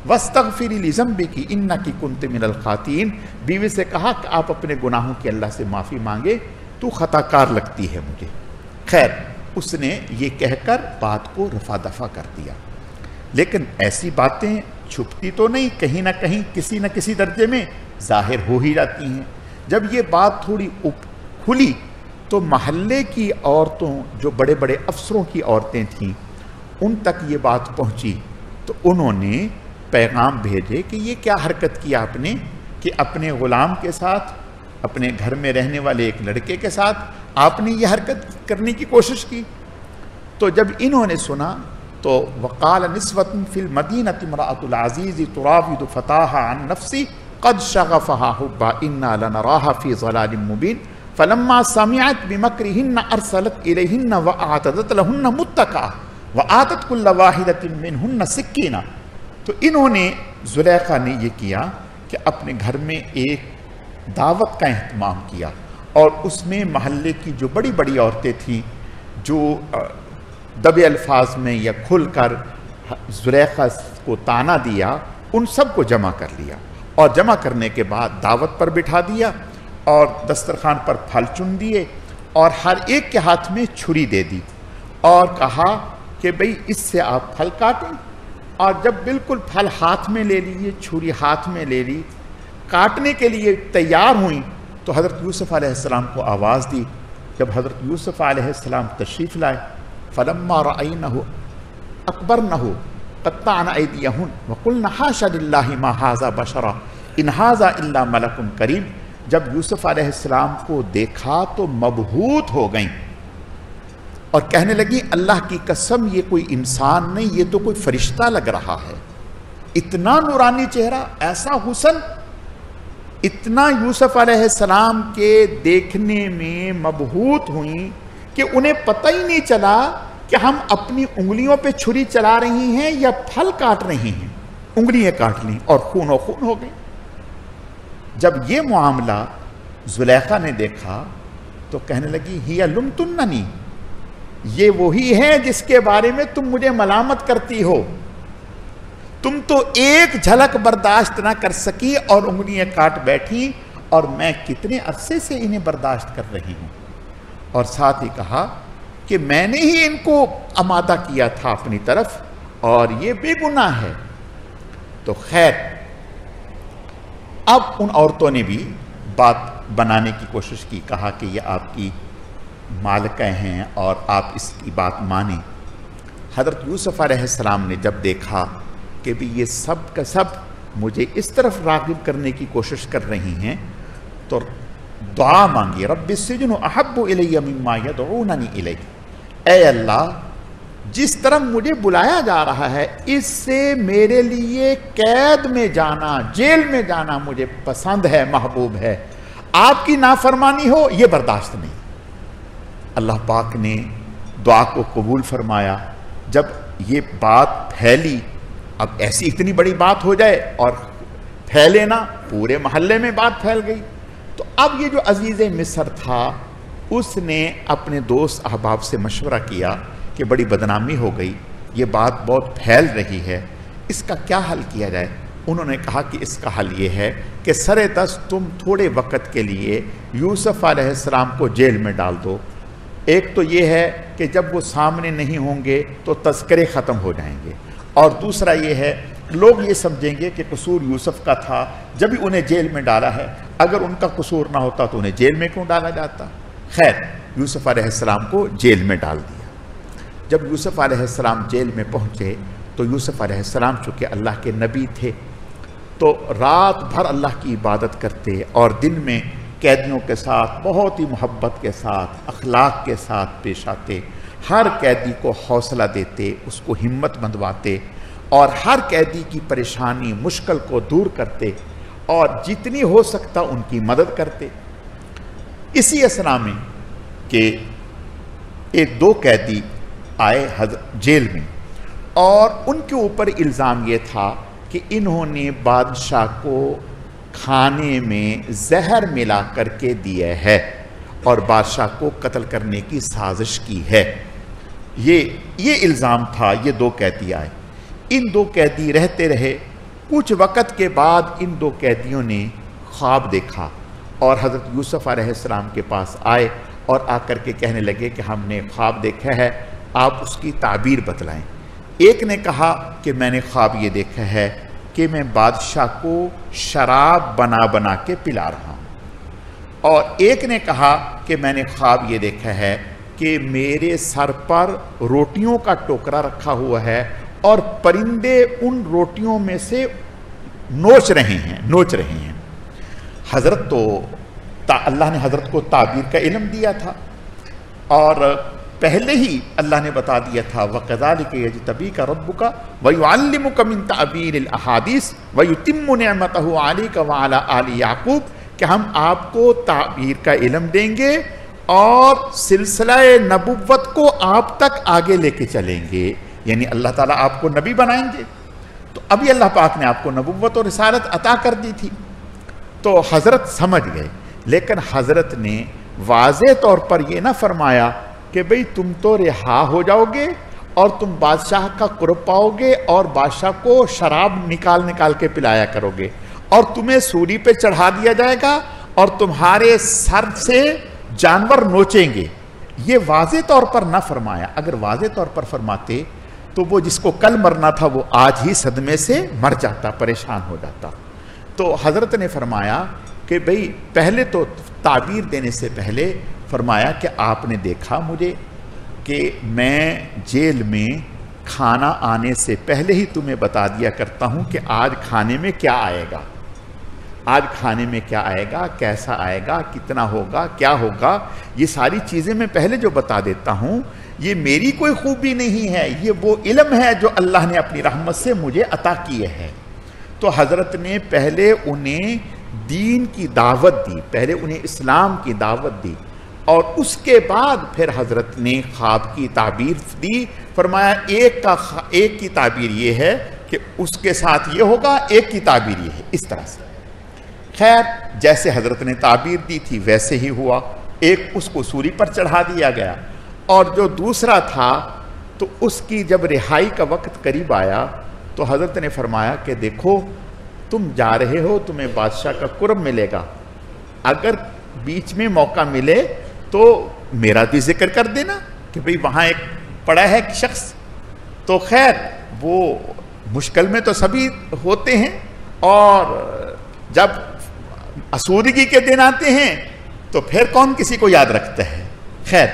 A: واستغفری لذنبک انک کنت من الخاطئین، بیوی سے کہا کہ آپ اپنے گناہوں کی اللہ سے معافی مانگے، تو خطا کار لگتی ہے مجھے۔ خیر، اس نے یہ کہہ کر بات کو رفع دفع کر دیا، لیکن ایسی باتیں چھپتی تو نہیں، کہیں نہ کہیں کسی نہ کسی درجے میں ظاہر ہو ہی جاتی ہیں۔ جب یہ بات تھوڑی کھلی تو محلے کی عورتوں، جو بڑے بڑے افسروں کی عورتیں تھیں، ان تک یہ بات پہنچی، تو انہوں نے پیغام بھیجے کہ یہ کیا حرکت کی آپ نے کہ اپنے غلام کے ساتھ، اپنے گھر میں رہنے والے ایک لڑکے کے ساتھ آپ نے یہ حرکت کرنے کی کوشش کی۔ تو جب انہوں نے سنا تو وقال نسوۃ فی المدینۃ امرأۃ العزیز تراود فتاها عن نفسی قد شغفها حبا انا لنراها فی ضلال مبین فلما سمعت بمکرهن ارسلت الیہن واعتدت لہن متکئا وآتت کل واحدۃ منہن سکینا۔ تو انہوں نے، زلیخا نے یہ کیا کہ اپنے گھر میں ایک دعوت کا اہتمام کیا، اور اس میں محلے کی جو بڑی بڑی عورتیں تھیں، جو دبے الفاظ میں یا کھل کر زلیخا کو طعنہ دیا، ان سب کو جمع کر لیا، اور جمع کرنے کے بعد دعوت پر بٹھا دیا، اور دسترخوان پر پھل چن دیے، اور ہر ایک کے ہاتھ میں چھری دے دی، اور کہا کہ بھئی اس سے آپ پھل کاٹیں۔ اور جب بالکل پھل ہاتھ میں لے لیے، چھری ہاتھ میں لے لی، کاٹنے کے لیے تیار ہوئیں، تو حضرت یوسف علیہ السلام کو آواز دی۔ جب حضرت یوسف علیہ السلام تشریف لائے، فلما رأینہ اکبرنہ قطعن ایدیہن وقلن حاشا للہ ما ھذا بشرا ان ھذا الا ملک کریم، جب یوسف علیہ السلام کو دیکھا تو مبہوت ہو گئیں اور کہنے لگی، اللہ کی قسم یہ کوئی انسان نہیں، یہ تو کوئی فرشتہ لگ رہا ہے۔ اتنا نورانی چہرہ، ایسا حسن، اتنا یوسف علیہ السلام کے دیکھنے میں مبہوت ہوئیں کہ انہیں پتہ ہی نہیں چلا کہ ہم اپنی انگلیوں پہ چھری چلا رہی ہیں یا پھل کاٹ رہی ہیں۔ انگلیاں کاٹ لیں اور خون و خون ہو گئے۔ جب یہ معاملہ زلیخا نے دیکھا تو کہنے لگی، ہی لمتننی، یہ وہی ہے جس کے بارے میں تم مجھے ملامت کرتی ہو، تم تو ایک جھلک برداشت نہ کر سکی اور انگلیاں کاٹ بیٹھی، اور میں کتنے عرصے سے انہیں برداشت کر رہی ہوں۔ اور ساتھ ہی کہا کہ میں نے ہی ان کو آمادہ کیا تھا اپنی طرف، اور یہ بے گناہ ہے۔ تو خیر، اب ان عورتوں نے بھی بات بنانے کی کوشش کی، کہا کہ یہ آپ کی مالکہ ہیں اور آپ اس کی بات مانیں۔ حضرت یوسف علیہ السلام نے جب دیکھا کہ بھی یہ سب کا سب مجھے اس طرف راغب کرنے کی کوشش کر رہی ہیں، تو دعا مانگی، رب السجن احب الی مما یدعوننی الیہ، اے اللہ جس طرف مجھے بلایا جا رہا ہے اس سے میرے لیے قید میں جانا، جیل میں جانا مجھے پسند ہے، محبوب ہے، آپ کی نافرمانی ہو یہ برداشت نہیں۔ اللہ پاک نے دعا کو قبول فرمایا۔ جب یہ بات پھیلی، اب ایسی اتنی بڑی بات ہو جائے اور پھیلے نہ، پورے محلے میں بات پھیل گئی، تو اب یہ جو عزیز مصر تھا اس نے اپنے دوست احباب سے مشورہ کیا کہ بڑی بدنامی ہو گئی، یہ بات بہت پھیل رہی ہے، اس کا کیا حل کیا جائے؟ انہوں نے کہا کہ اس کا حل یہ ہے کہ سر دست تم تھوڑے وقت کے لیے یوسف علیہ السلام کو جیل میں ڈال دو۔ ایک تو یہ ہے کہ جب وہ سامنے نہیں ہوں گے تو تذکرے ختم ہو جائیں گے، اور دوسرا یہ ہے لوگ یہ سمجھیں گے کہ قصور یوسف کا تھا، جب ہی انہیں جیل میں ڈالا ہے، اگر ان کا قصور نہ ہوتا تو انہیں جیل میں کیوں ڈالا جاتا؟ خیر، یوسف علیہ السلام کو جیل میں ڈال دیا۔ جب یوسف علیہ السلام جیل میں پہنچے تو یوسف علیہ السلام چونکہ اللہ کے نبی تھے تو رات بھر اللہ کی عبادت کرتے اور دن میں قیدیوں کے ساتھ بہت ہی محبت کے ساتھ، اخلاق کے ساتھ پیش آتے، ہر قیدی کو حوصلہ دیتے، اس کو ہمت بندھواتے، اور ہر قیدی کی پریشانی مشکل کو دور کرتے اور جتنی ہو سکتا ان کی مدد کرتے۔ اسی اثنا میں کہ ایک دو قیدی آئے جیل میں، اور ان کے اوپر الزام یہ تھا کہ انہوں نے بادشاہ کو کھانے میں زہر ملا کر کے دیا ہے اور بادشاہ کو قتل کرنے کی سازش کی ہے۔ یہ الزام تھا۔ یہ دو قیدی آئے، ان دو قیدی رہتے رہے۔ کچھ وقت کے بعد ان دو قیدیوں نے خواب دیکھا اور حضرت یوسف علیہ السلام کے پاس آئے اور آ کر کے کہنے لگے کہ ہم نے خواب دیکھا ہے، آپ اس کی تعبیر بتلائیں۔ ایک نے کہا کہ میں نے خواب یہ دیکھا ہے کہ میں بادشاہ کو شراب بنا بنا کے پلا رہا ہوں، اور ایک نے کہا کہ میں نے خواب یہ دیکھا ہے کہ میرے سر پر روٹیوں کا ٹوکرا رکھا ہوا ہے اور پرندے ان روٹیوں میں سے نوچ رہے ہیں۔ حضرت تو اللہ نے حضرت کو تعبیر کا علم دیا تھا، اور پہلے ہی اللہ نے بتا دیا تھا وَكَذَلِكَ يَجْتَبِيكَ رَبُّكَ وَيُعَلِّمُكَ مِن تَأْوِيلِ الْأَحَادِيثِ وَيُتِمُّ نِعْمَتَهُ عَلَيْكَ وَعَلَىٰ آلِ يَعْقُوبَ، کہ ہم آپ کو تعبیر کا علم دیں گے اور سلسلہ نبوت کو آپ تک آگے لے کے چلیں گے، یعنی اللہ تعالیٰ آپ کو نبی بنائیں گے۔ تو ابھی اللہ پاک نے آپ کو نبوت اور رسالت عطا کر دی تھی، تو حضرت سمجھ گئے، لیکن حضرت نے واضح طور پر یہ نہ فرمایا کہ بھئی تم تو رہا ہو جاؤ گے اور تم بادشاہ کا قرب پاؤ گے اور بادشاہ کو شراب نکال کے پلایا کرو گے اور تمہیں سولی پہ چڑھا دیا جائے گا اور تمہارے سر سے جانور نوچیں گے۔ یہ واضح طور پر نہ فرمایا۔ اگر واضح طور پر فرماتے تو وہ جس کو کل مرنا تھا وہ آج ہی صدمے سے مر جاتا، پریشان ہو جاتا۔ تو حضرت نے فرمایا کہ بھئی پہلے تو تعبیر دینے سے پہلے فرمایا کہ آپ نے دیکھا مجھے کہ میں جیل میں کھانا آنے سے پہلے ہی تمہیں بتا دیا کرتا ہوں کہ آج کھانے میں کیا آئے گا، آج کھانے میں کیا آئے گا، کیسا آئے گا، کتنا ہوگا، کیا ہوگا، یہ ساری چیزیں میں پہلے جو بتا دیتا ہوں۔ یہ میری کوئی خوبی نہیں ہے، یہ وہ علم ہے جو اللہ نے اپنی رحمت سے مجھے عطا کیے ہے۔ تو حضرت نے پہلے انہیں دین کی دعوت دی، پہلے انہیں اسلام کی دعوت دی، اور اس کے بعد پھر حضرت نے خواب کی تعبیر دی۔ فرمایا ایک کی تعبیر یہ ہے کہ اس کے ساتھ یہ ہوگا، ایک کی تعبیر یہ ہے، اس طرح سے۔ خیر، جیسے حضرت نے تعبیر دی تھی ویسے ہی ہوا۔ ایک اس کو سولی پر چڑھا دیا گیا، اور جو دوسرا تھا تو اس کی جب رہائی کا وقت قریب آیا تو حضرت نے فرمایا کہ دیکھو تم جا رہے ہو، تمہیں بادشاہ کا قرب ملے گا، اگر بیچ میں موقع ملے تو میرا بھی ذکر کر دینا کہ بھئی وہاں ایک پڑا ہے ایک شخص۔ تو خیر وہ مشکل میں تو سبھی ہوتے ہیں، اور جب آسودگی کے دن آتے ہیں تو پھر کون کسی کو یاد رکھتا ہے۔ خیر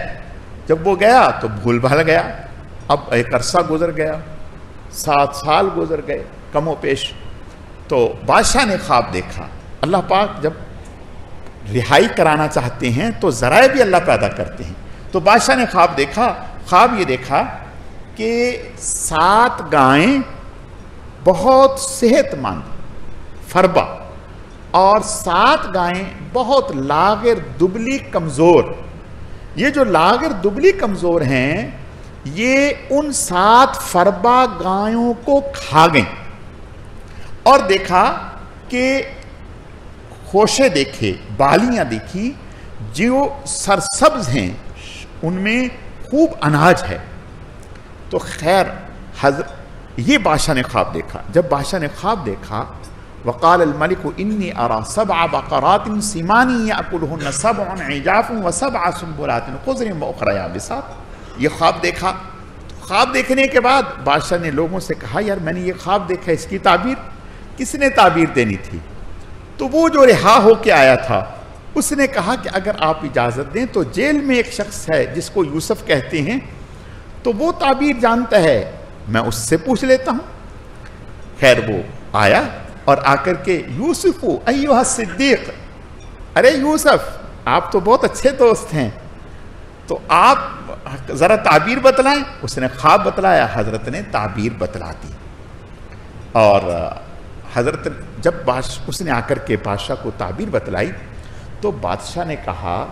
A: جب وہ گیا تو بھول بھال گیا۔ اب ایک عرصہ گزر گیا، 7 سال گزر گئے کم و بیش۔ تو بادشاہ نے خواب دیکھا۔ اللہ پاک جب رہائی کرانا چاہتے ہیں تو ذرائع بھی اللہ پیدا کرتے ہیں۔ تو بادشاہ نے خواب دیکھا۔ خواب یہ دیکھا کہ 7 گائیں بہت صحت مند فربا اور 7 گائیں بہت لاغر دبلی کمزور۔ یہ جو لاغر دبلی کمزور ہیں یہ ان 7 فربا گایوں کو کھا گئیں، اور دیکھا کہ خوشے دیکھے، بالیاں دیکھی جو سرسبز ہیں، ان میں خوب اناج ہے۔ تو خیر یہ بادشاہ نے خواب دیکھا۔ جب بادشاہ نے خواب دیکھا، وقال الملک انی ارى 7 بقرات سمان یاکلهن 7 عجاف و7 سنبلات خضر واخرى یابسات۔ یہ خواب دیکھا۔ خواب دیکھنے کے بعد بادشاہ نے لوگوں سے کہا یار میں نے یہ خواب دیکھا، اس کی تعبیر کس نے تعبیر دینی تھی؟ تو وہ جو رہا ہو کے آیا تھا اس نے کہا کہ اگر آپ اجازت دیں تو جیل میں ایک شخص ہے جس کو یوسف کہتے ہیں، تو وہ تعبیر جانتا ہے، میں اس سے پوچھ لیتا ہوں۔ خیر وہ آیا اور آ کر کے یوسف ایھا الصدیق، ارے یوسف آپ تو بہت اچھے دوست ہیں، تو آپ ذرا تعبیر بتلائیں۔ اس نے خواب بتلایا، حضرت نے تعبیر بتلا دی۔ اور حضرت جب اس نے آ کر کے بادشاہ کو تعبیر بتلائی تو بادشاہ نے کہا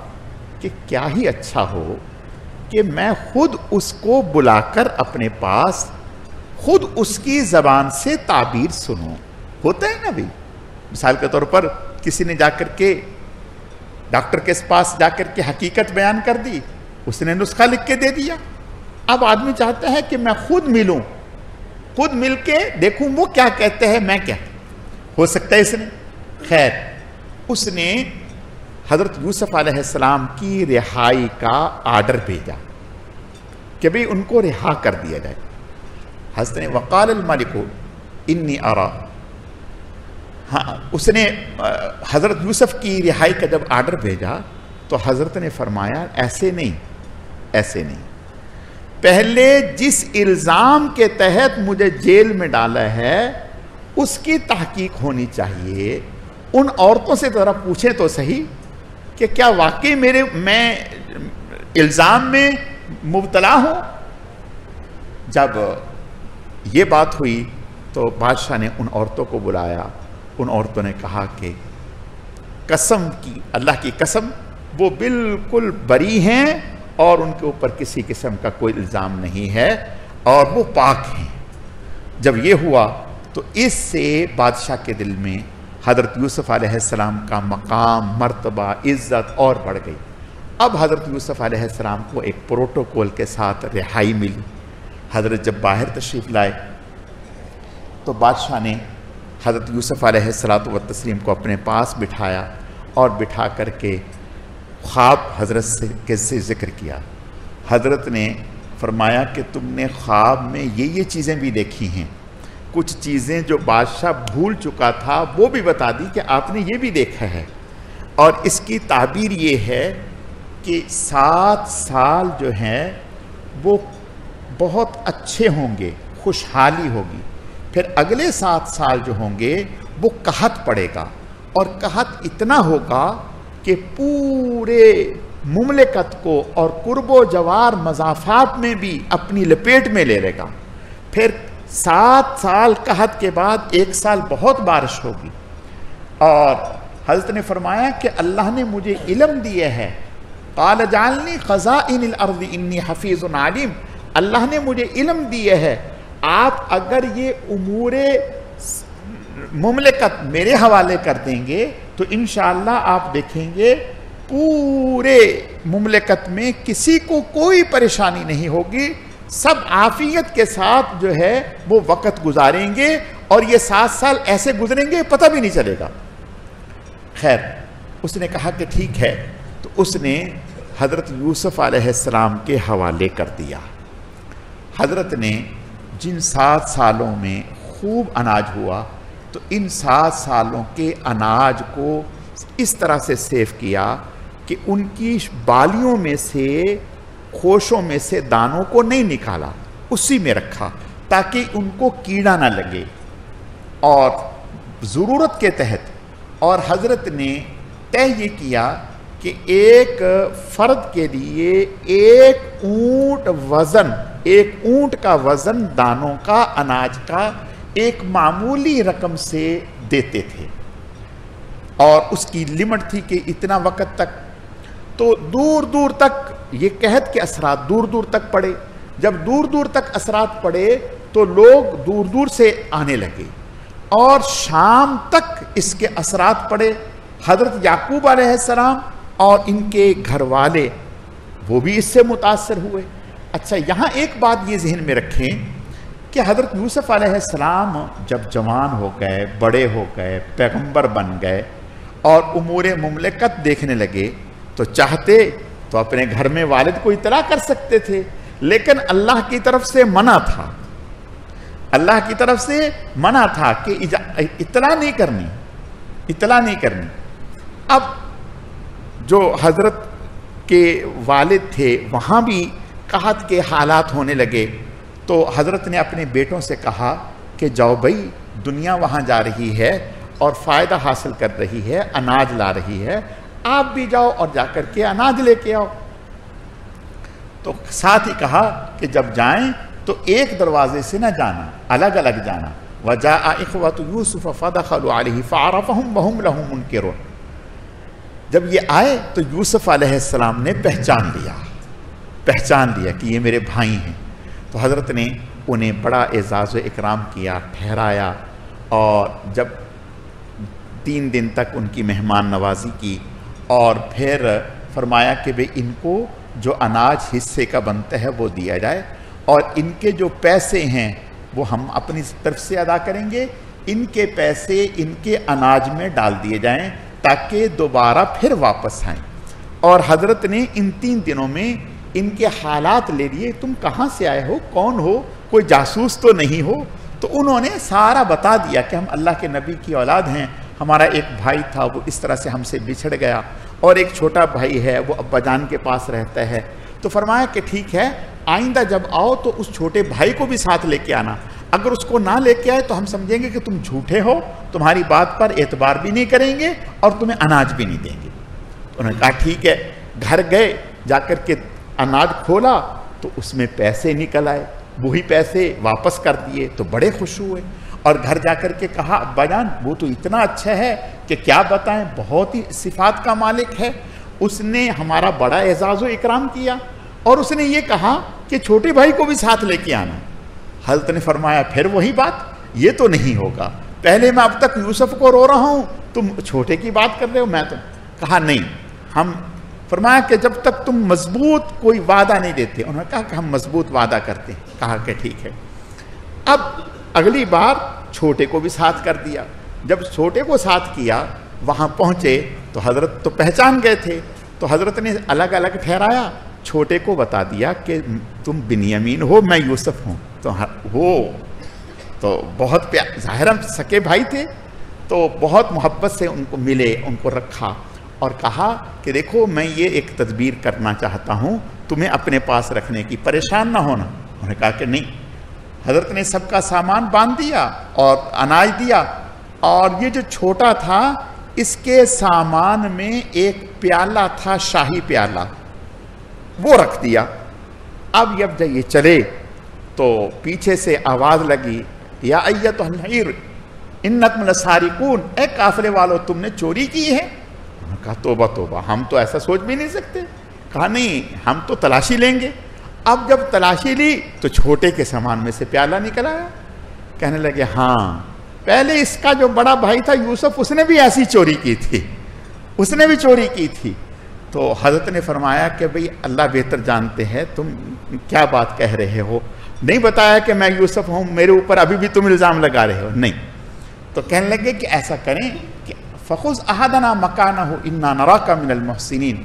A: کہ کیا ہی اچھا ہو کہ میں خود اس کو بلا کر اپنے پاس خود اس کی زبان سے تعبیر سنوں۔ ہوتا ہے نا بھائی، مثال کے طور پر کسی نے جا کر کے ڈاکٹر کے پاس جا کر کے حقیقت بیان کر دی، اس نے نسخہ لکھ کے دے دیا۔ اب آدمی چاہتا ہے کہ میں خود ملوں، خود مل کے دیکھوں وہ کیا کہتے ہیں، میں کیا ہو سکتا ہے اس نے۔ خیر اس نے حضرت یوسف علیہ السلام کی رہائی کا آرڈر بھیجا کہ بھئی ان کو رہا کر دیا جائے۔ حضرت نے وقال الملک انی ارى، ہاں اس نے حضرت یوسف کی رہائی کا جب آرڈر بھیجا تو حضرت نے فرمایا ایسے نہیں، ایسے نہیں، پہلے جس الزام کے تحت مجھے جیل میں ڈالا ہے اس کی تحقیق ہونی چاہیے۔ ان عورتوں سے ذرا پوچھیں تو صحیح کہ کیا واقعی میں الزام میں مبتلا ہوں۔ جب یہ بات ہوئی تو بادشاہ نے ان عورتوں کو بلایا۔ ان عورتوں نے کہا کہ قسم کی، اللہ کی قسم وہ بالکل بری ہیں اور ان کے اوپر کسی قسم کا کوئی الزام نہیں ہے اور وہ پاک ہیں۔ جب یہ ہوا تو اس سے بادشاہ کے دل میں حضرت یوسف علیہ السلام کا مقام، مرتبہ، عزت اور بڑھ گئی۔ اب حضرت یوسف علیہ السلام کو ایک پروٹوکول کے ساتھ رہائی ملی۔ حضرت جب باہر تشریف لائے تو بادشاہ نے حضرت یوسف علیہ السلام کو اپنے پاس بٹھایا اور بٹھا کر کے خواب حضرت سے ذکر کیا۔ حضرت نے فرمایا کہ تم نے خواب میں یہ چیزیں بھی دیکھی ہیں، کچھ چیزیں جو بادشاہ بھول چکا تھا وہ بھی بتا دی کہ آپ نے یہ بھی دیکھا ہے، اور اس کی تعبیر یہ ہے کہ 7 سال جو ہیں وہ بہت اچھے ہوں گے، خوشحالی ہوگی، پھر اگلے 7 سال جو ہوں گے وہ قحط پڑے گا، اور قحط اتنا ہوگا کہ پورے مملکت کو اور قرب و جوار مضافات میں بھی اپنی لپیٹ میں لے لے گا۔ پھر 7 سال قحط کے بعد 1 سال بہت بارش ہوگی۔ اور حضرت نے فرمایا کہ اللہ نے مجھے علم دیا ہے، قال جعلنی خزائن الارض انی حفیظ علیم، اللہ نے مجھے علم دیا ہے، آپ اگر یہ امور مملکت میرے حوالے کر دیں گے تو انشاءاللہ آپ دیکھیں گے پورے مملکت میں کسی کو کوئی پریشانی نہیں ہوگی، سب عافیت کے ساتھ جو ہے وہ وقت گزاریں گے، اور یہ 7 سال ایسے گزریں گے پتہ بھی نہیں چلے گا۔ خیر اس نے کہا کہ ٹھیک ہے، تو اس نے حضرت یوسف علیہ السلام کے حوالے کر دیا۔ حضرت نے جن 7 سالوں میں خوب اناج ہوا تو ان 7 سالوں کے اناج کو اس طرح سے سیو کیا کہ ان کی بالیوں میں سے، خوشوں میں سے دانوں کو نہیں نکالا، اسی میں رکھا تاکہ ان کو کیڑا نہ لگے، اور ضرورت کے تحت۔ اور حضرت نے طے یہ کیا کہ ایک فرد کے لیے 1 اونٹ کا وزن دانوں کا، اناج کا ایک معمولی رقم سے دیتے تھے، اور اس کی لمٹ تھی کہ اتنا وقت تک۔ تو دور دور تک یہ قحط کے اثرات دور دور تک پڑے۔ جب دور دور تک اثرات پڑے تو لوگ دور دور سے آنے لگے، اور شام تک اس کے اثرات پڑے۔ حضرت یعقوب علیہ السلام اور ان کے گھر والے وہ بھی اس سے متاثر ہوئے۔ اچھا یہاں ایک بات یہ ذہن میں رکھیں کہ حضرت یوسف علیہ السلام جب جوان ہو گئے، بڑے ہو گئے، پیغمبر بن گئے اور امور مملکت دیکھنے لگے تو چاہتے تو اپنے گھر میں والد کو اطلاع کر سکتے تھے، لیکن اللہ کی طرف سے منع تھا، اللہ کی طرف سے منع تھا کہ اطلاع نہیں کرنی۔ اب جو حضرت کے والد تھے وہاں بھی قحط کے حالات ہونے لگے، تو حضرت نے اپنے بیٹوں سے کہا کہ جاؤ بھائی، دنیا وہاں جا رہی ہے اور فائدہ حاصل کر رہی ہے، اناج لا رہی ہے، آپ بھی جاؤ اور جا کر کے اناج لے کے آؤ۔ تو ساتھ ہی کہا کہ جب جائیں تو ایک دروازے سے نہ جانا، الگ الگ جانا۔ وَجَاءَ إِخْوَةُ يُوسُفَ فَدَخَلُوا عَلَيْهِ فَعَرَفَهُمْ وَهُمْ لَهُ مُنْكِرُونَ۔ جب یہ آئے تو یوسف علیہ السلام نے پہچان لیا کہ یہ میرے بھائی ہیں، تو حضرت نے انہیں بڑا اعزاز و اکرام کیا، ٹھہرایا، اور جب 3 دن تک ان کی مہمان نوازی کی، اور پھر فرمایا کہ بھئی ان کو جو اناج حصے کا بنتا ہے وہ دیا جائے، اور ان کے جو پیسے ہیں وہ ہم اپنی طرف سے ادا کریں گے، ان کے پیسے ان کے اناج میں ڈال دیے جائیں تاکہ دوبارہ پھر واپس آئیں۔ اور حضرت نے ان 3 دنوں میں ان کے حالات لے لیے، تم کہاں سے آئے ہو، کون ہو، کوئی جاسوس تو نہیں ہو؟ تو انہوں نے سارا بتا دیا کہ ہم اللہ کے نبی کی اولاد ہیں، ہمارا ایک بھائی تھا وہ اس طرح سے ہم سے بچھڑ گیا، اور ایک چھوٹا بھائی ہے وہ ابا جان کے پاس رہتا ہے۔ تو فرمایا کہ ٹھیک ہے، آئندہ جب آؤ تو اس چھوٹے بھائی کو بھی ساتھ لے کے آنا، اگر اس کو نہ لے کے آئے تو ہم سمجھیں گے کہ تم جھوٹے ہو، تمہاری بات پر اعتبار بھی نہیں کریں گے اور تمہیں اناج بھی نہیں دیں گے۔ انہوں نے کہا ٹھیک ہے۔ گھر گئے، جا کر کے اناج کھولا تو اس میں پیسے نکل آئے، وہی پیسے واپس کر دیے تو بڑے خوش ہوئے، اور گھر جا کر کے کہا ابا جان وہ تو اتنا اچھا ہے کہ کیا بتائیں، بہت ہی صفات کا مالک ہے، اس نے ہمارا بڑا اعزاز و اکرام کیا، اور اس نے یہ کہا کہ چھوٹے بھائی کو بھی ساتھ لے کے آنا۔ حضرت نے فرمایا پھر وہی بات، یہ تو نہیں ہوگا، پہلے میں اب تک یوسف کو رو رہا ہوں، تم چھوٹے کی بات کر رہے ہو، میں تو کہا نہیں، ہم فرمایا کہ جب تک تم مضبوط کوئی وعدہ نہیں دیتے، انہوں نے کہا کہ ہم مضبوط وعدہ کرتے ہیں، کہا کہ ٹھیک ہے۔ اب اگلی بار چھوٹے کو بھی ساتھ کر دیا، جب چھوٹے کو ساتھ کیا وہاں پہنچے تو حضرت تو پہچان گئے تھے، تو حضرت نے الگ الگ ٹھہرایا، چھوٹے کو بتا دیا کہ تم بنیامین ہو، میں یوسف ہوں، تو وہ تو بہت ظاہر سکے بھائی تھے، تو بہت محبت سے ان کو ملے، ان کو رکھا اور کہا کہ دیکھو میں یہ ایک تدبیر کرنا چاہتا ہوں تمہیں اپنے پاس رکھنے کی، پریشان نہ ہونا۔ انہوں نے کہا کہ نہیں۔ حضرت نے سب کا سامان باندھ دیا اور اناج دیا، اور یہ جو چھوٹا تھا اس کے سامان میں ایک پیالہ تھا، شاہی پیالہ، وہ رکھ دیا۔ اب جب یہ چلے تو پیچھے سے آواز لگی، یا ایتھا العیر انکم لسارقون، اے قافلے والو تم نے چوری کی ہے؟ انہوں نے کہا توبہ توبہ، ہم تو ایسا سوچ بھی نہیں سکتے۔ کہا نہیں، ہم تو تلاشی لیں گے۔ اب جب تلاشی لی تو چھوٹے کے سامان میں سے پیالہ نکل آیا۔ کہنے لگے ہاں، پہلے اس کا جو بڑا بھائی تھا یوسف، اس نے بھی ایسی چوری کی تھی، اس نے بھی چوری کی تھی۔ تو حضرت نے فرمایا کہ بھئی اللہ بہتر جانتے ہیں تم کیا بات کہہ رہے ہو، نہیں بتایا کہ میں یوسف ہوں، میرے اوپر ابھی بھی تم الزام لگا رہے ہو، نہیں۔ تو کہنے لگے کہ ایسا کریں کہ فخذ احدنا مکانہ انا نراک من المحسنین،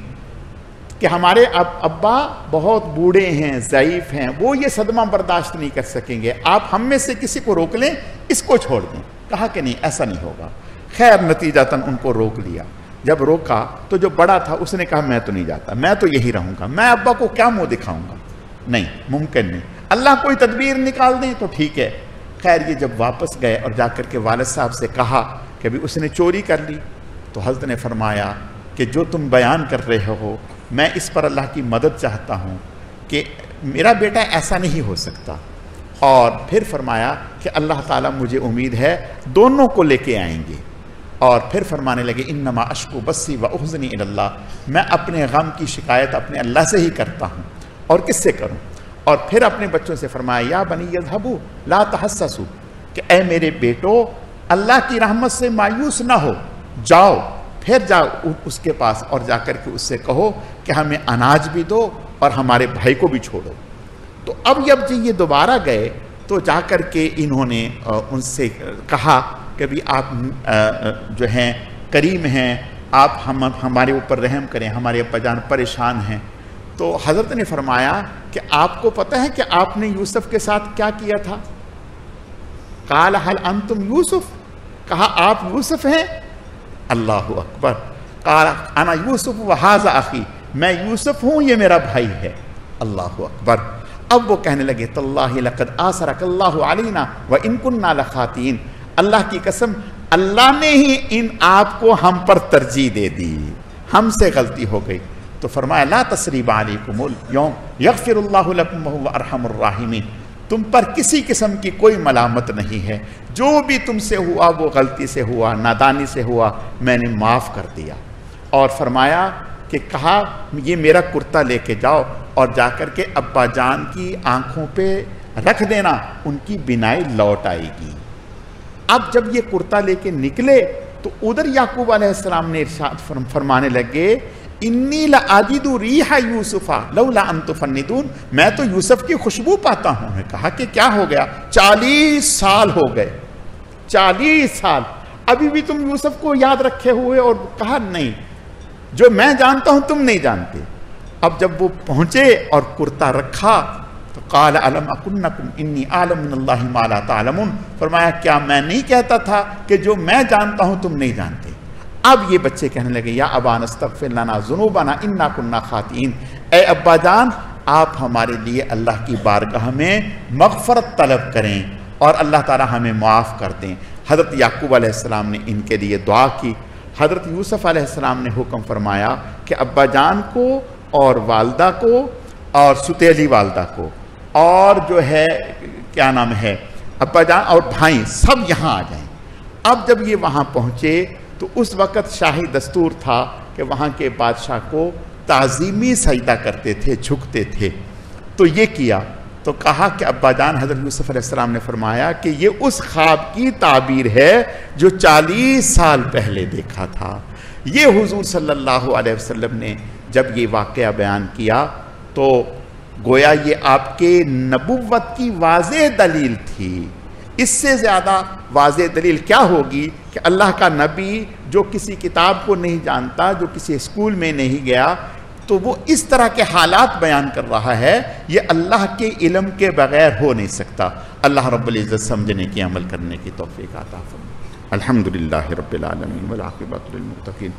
A: کہ ہمارے ابا بہت بوڑھے ہیں، ضعیف ہیں، وہ یہ صدمہ برداشت نہیں کر سکیں گے، آپ ہم میں سے کسی کو روک لیں، اس کو چھوڑ دیں۔ کہا کہ نہیں، ایسا نہیں ہوگا۔ خیر نتیجتاً ان کو روک لیا۔ جب روکا تو جو بڑا تھا اس نے کہا میں تو نہیں جاتا، میں تو یہی رہوں گا، میں ابا کو کیا منہ دکھاؤں گا، نہیں، ممکن نہیں، اللہ کوئی تدبیر نکال دیں تو ٹھیک ہے۔ خیر یہ جب واپس گئے اور جا کر کے والد صاحب سے کہا کہ بھی اس نے چوری کر لی، تو حضرت نے فرمایا کہ جو تم بیان کر رہے ہو میں اس پر اللہ کی مدد چاہتا ہوں کہ میرا بیٹا ایسا نہیں ہو سکتا، اور پھر فرمایا کہ اللہ تعالیٰ مجھے امید ہے دونوں کو لے کے آئیں گے، اور پھر فرمانے لگے انما اشکو بسی و احزنی الی اللہ، میں اپنے غم کی شکایت اپنے اللہ سے ہی کرتا ہوں، اور کس سے کروں؟ اور پھر اپنے بچوں سے فرمایا یا بنی یذهبوا لا تحسسوا، کہ اے میرے بیٹو اللہ کی رحمت سے مایوس نہ ہو، جاؤ پھر جا اس کے پاس اور جا کر کے اس سے کہو کہ ہمیں اناج بھی دو اور ہمارے بھائی کو بھی چھوڑو۔ تو اب جب یہ دوبارہ گئے تو جا کر کے انہوں نے ان سے کہا کہ بھی آپ جو ہیں کریم ہیں، آپ ہمارے اوپر رحم کریں، ہمارے ابا جان پریشان ہیں۔ تو حضرت نے فرمایا کہ آپ کو پتہ ہے کہ آپ نے یوسف کے ساتھ کیا کیا تھا؟ قال هل انتم یوسف، کہا آپ یوسف ہیں؟ اللہ اکبر۔ قال انا یوسف وہذا اخی، میں یوسف ہوں، یہ میرا بھائی ہے۔ اللہ اکبر۔ اب وہ کہنے لگے تاللہ لقد آثرک اللہ علینا وان کنا لخاطئین، اللہ کی قسم اللہ نے ہی ان آپ کو ہم پر ترجیح دے دی، ہم سے غلطی ہو گئی۔ تو فرمایا لا تثریب علیکم اليوم یغفر اللہ لکم وہو ارحم الراحمین، تم پر کسی قسم کی کوئی ملامت نہیں ہے، جو بھی تم سے ہوا وہ غلطی سے ہوا، نادانی سے ہوا، میں نے معاف کر دیا۔ اور فرمایا کہ کہا یہ میرا کرتا لے کے جاؤ اور جا کر کے ابا جان کی آنکھوں پہ رکھ دینا، ان کی بینائی لوٹ آئے گی۔ اب جب یہ کرتا لے کے نکلے تو ادھر یعقوب علیہ السلام نے ارشاد فرمانے لگے انی لأجد ریح یوسف لولا ان تفندون، میں تو یوسف کی خوشبو پاتا ہوں۔ نے کہا کہ کیا ہو گیا؟ 40 سال ہو گئے، 40 سال ابھی بھی تم یوسف کو یاد رکھے ہوئے؟ اور کہا نہیں، جو میں جانتا ہوں تم نہیں جانتے۔ اب جب وہ پہنچے اور کرتا رکھا تو قال الم اکن لکم انی اعلم من اللہ ما لا تعلمون، فرمایا کیا میں نہیں کہتا تھا کہ جو میں جانتا ہوں تم نہیں جانتے؟ اب یہ بچے کہنے لگے یا ابانا استغفر لنا ذنوبنا انا کنا خاطئین، اے ابا جان آپ ہمارے لیے اللہ کی بارگاہ میں مغفرت طلب کریں اور اللہ تعالی ہمیں معاف کر دیں۔ حضرت یعقوب علیہ السلام نے ان کے لیے دعا کی۔ حضرت یوسف علیہ السلام نے حکم فرمایا کہ ابا جان کو اور والدہ کو اور ستیلی والدہ کو اور جو ہے کیا نام ہے ابا جان اور بھائی سب یہاں آ جائیں۔ اب جب یہ وہاں پہنچے تو اس وقت شاہی دستور تھا کہ وہاں کے بادشاہ کو تعظیمی سجدہ کرتے تھے، جھکتے تھے۔ تو یہ کیا تو کہا کہ ابا جان، حضرت یوسف علیہ السلام نے فرمایا کہ یہ اس خواب کی تعبیر ہے جو 40 سال پہلے دیکھا تھا۔ یہ حضور صلی اللہ علیہ وسلم نے جب یہ واقعہ بیان کیا تو گویا یہ آپ کے نبوت کی واضح دلیل تھی۔ اس سے زیادہ واضح دلیل کیا ہوگی کہ اللہ کا نبی جو کسی کتاب کو نہیں جانتا، جو کسی اسکول میں نہیں گیا، تو وہ اس طرح کے حالات بیان کر رہا ہے، یہ اللہ کے علم کے بغیر ہو نہیں سکتا۔ اللہ رب العزت سمجھنے کی، عمل کرنے کی توفیق عطا فرمائے۔ الحمدللہ رب العالمین والعاقبۃ للمتقین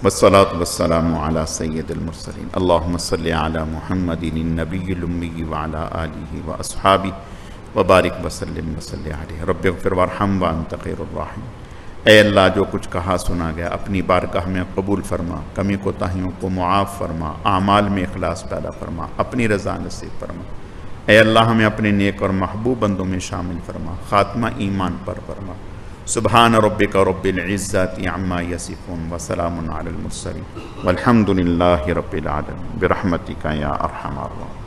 A: والصلاة والسلام علی سید المرسلین اللہم صلی علی محمد النبی الامی وعلی آلہ واصحابہ وبارک وسلم وصلی علیہ رب اغفر وارحم وانت خیر الراحمین۔ اے اللہ، جو کچھ کہا سنا گیا اپنی بارگاہ میں قبول فرما، کمی کوتاہیوں کو معاف فرما، اعمال میں اخلاص پیدا فرما، اپنی رضا نصیب فرما۔ اے اللہ، ہمیں اپنے نیک اور محبوب بندوں میں شامل فرما، خاتمہ ایمان پر فرما۔ سبحان ربک رب العزت عما یصفون وسلام علی المرسلین والحمد للہ رب العالمین برحمتک یا ارحم الراحمین۔